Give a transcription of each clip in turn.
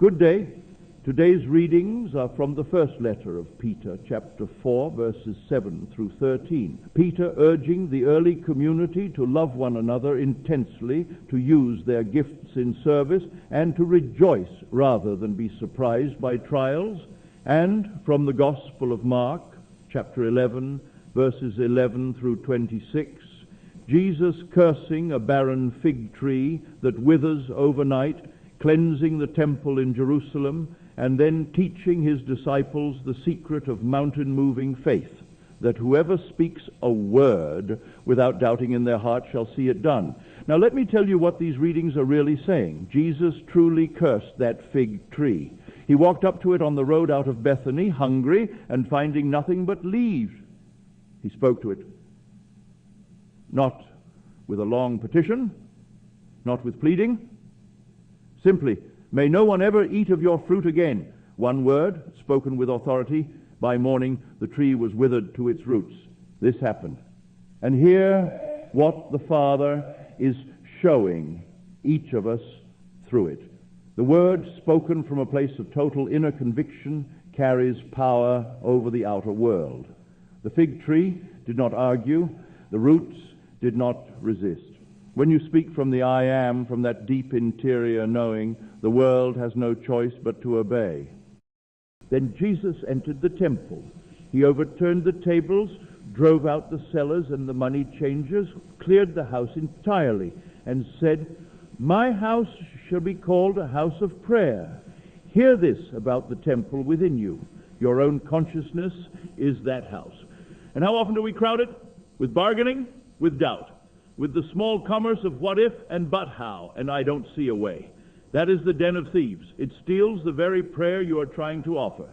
Good day. Today's readings are from the first letter of Peter, chapter 4, verses 7 through 13. Peter urging the early community to love one another intensely, to use their gifts in service, and to rejoice rather than be surprised by trials. And from the Gospel of Mark, chapter 11, verses 11 through 26, Jesus cursing a barren fig tree that withers overnight, cleansing the temple in Jerusalem, and then teaching his disciples the secret of mountain-moving faith, that whoever speaks a word without doubting in their heart shall see it done. Now let me tell you what these readings are really saying. Jesus truly cursed that fig tree. He walked up to it on the road out of Bethany, hungry, and finding nothing but leaves. He spoke to it, not with a long petition, not with pleading, simply, "May no one ever eat of your fruit again." One word, spoken with authority. By morning, the tree was withered to its roots. This happened. And hear what the Father is showing each of us through it. The word spoken from a place of total inner conviction carries power over the outer world. The fig tree did not argue. The roots did not resist. When you speak from the I am, from that deep interior knowing, the world has no choice but to obey. Then Jesus entered the temple. He overturned the tables, drove out the sellers and the money changers, cleared the house entirely, and said, "My house shall be called a house of prayer. Hear this about the temple within you. Your own consciousness is that house." And how often do we crowd it? With bargaining, with doubt, with the small commerce of what if and but how, and I don't see a way. That is the den of thieves. It steals the very prayer you are trying to offer.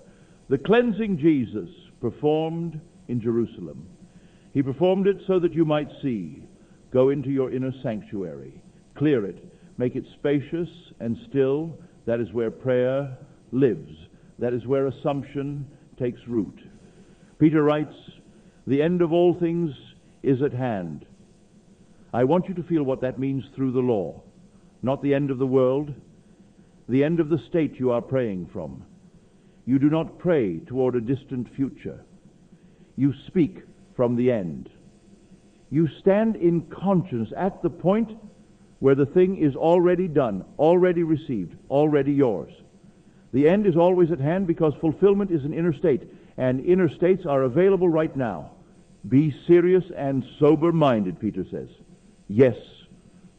The cleansing Jesus performed in Jerusalem. He performed it so that you might see. Go into your inner sanctuary. Clear it. Make it spacious and still. That is where prayer lives. That is where assumption takes root. Peter writes, "The end of all things is at hand." I want you to feel what that means through the law. Not the end of the world, the end of the state you are praying from. You do not pray toward a distant future. You speak from the end. You stand in conscience at the point where the thing is already done, already received, already yours. The end is always at hand because fulfillment is an inner state, and inner states are available right now. Be serious and sober-minded, Peter says. Yes,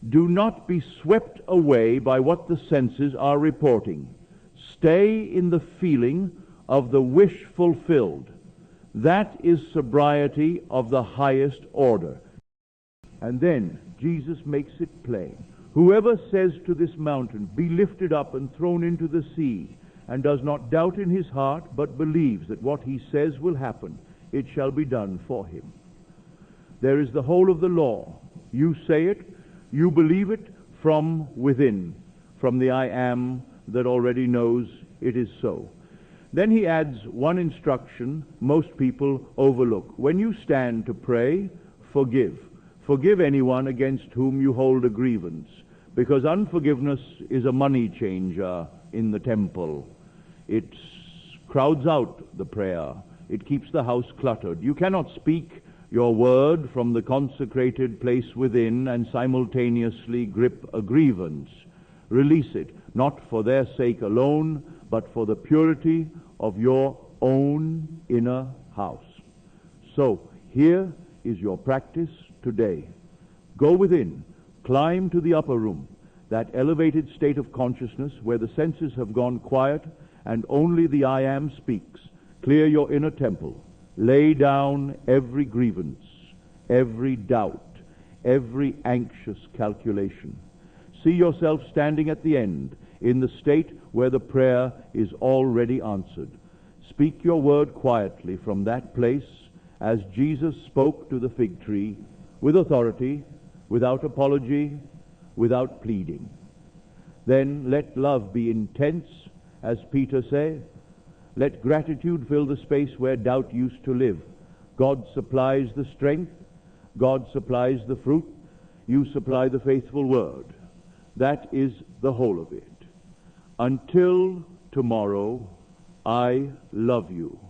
do not be swept away by what the senses are reporting. Stay in the feeling of the wish fulfilled. That is sobriety of the highest order. And then Jesus makes it plain. Whoever says to this mountain, "Be lifted up and thrown into the sea," and does not doubt in his heart, but believes that what he says will happen, it shall be done for him. There is the whole of the law. You say it, you believe it from within, from the I am that already knows it is so. Then he adds one instruction most people overlook. When you stand to pray, forgive. Forgive anyone against whom you hold a grievance, because unforgiveness is a money changer in the temple. It crowds out the prayer. It keeps the house cluttered. You cannot speak your word from the consecrated place within and simultaneously grip a grievance. Release it, not for their sake alone, but for the purity of your own inner house. So, here is your practice today. Go within, climb to the upper room, that elevated state of consciousness where the senses have gone quiet and only the I am speaks. Clear your inner temple. Lay down every grievance, every doubt, every anxious calculation. See yourself standing at the end, in the state where the prayer is already answered. Speak your word quietly from that place, as Jesus spoke to the fig tree, with authority, without apology, without pleading. Then let love be intense, as Peter said. Let gratitude fill the space where doubt used to live. God supplies the strength. God supplies the fruit. You supply the faithful word. That is the whole of it. Until tomorrow, I love you.